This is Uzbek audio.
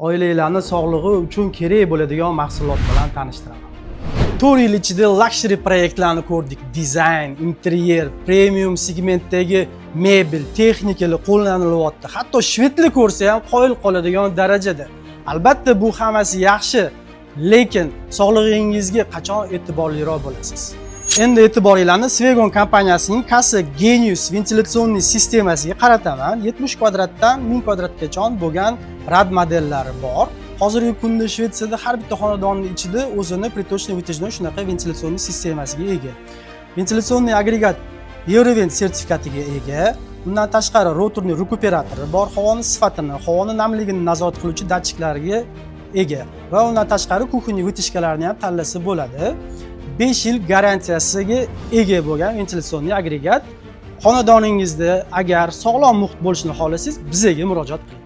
oilalarning sog'lig'i uchun kerak bo'ladigan mahsulot bilan tanishtiraman. 4 yil ichida luxury proyektlarni ko'rdik. Dizayn, interyer, premium segmentdagi mebel, texnikalar qo'llanilyapti. Hatto shvedli ko'rsa ham qoyil qoladigan darajada. Albatta bu hammasi yaxshi, lekin sog'lig'ingizga qachon e'tiborliroq bo'lasiz? Endi e'tiboringizni Svegon kompaniyasining Kassa Genius ventilyatsionniy sistemasiga qarataman. 70 kvadratdan 1000 kvadratgacha bo'lgan rad modellari bor. Hozirgi kunda Shvetsiyada har bitta xonadonning ichida o'zini pritochniy vытяжной shunaqa ventilyatsionniy sistemasiga ega. Ventilyatsionniy agregat Eurovent sertifikatiga ega. Bundan tashqari rotorniy rekuperatori bor, havoni sifatini, havoni namligini nazorat qiluvchi datchiklarga ega va undan tashqari kuxonniy вытяжкаларni ham tanlasa bo'ladi. 5 yil garantiyasiga ega bo'lgan ventilyatsionniy agregat. Xonadoningizda agar sog'lom muhit bo'lishini xohlasangiz, bizga murojaat qiling.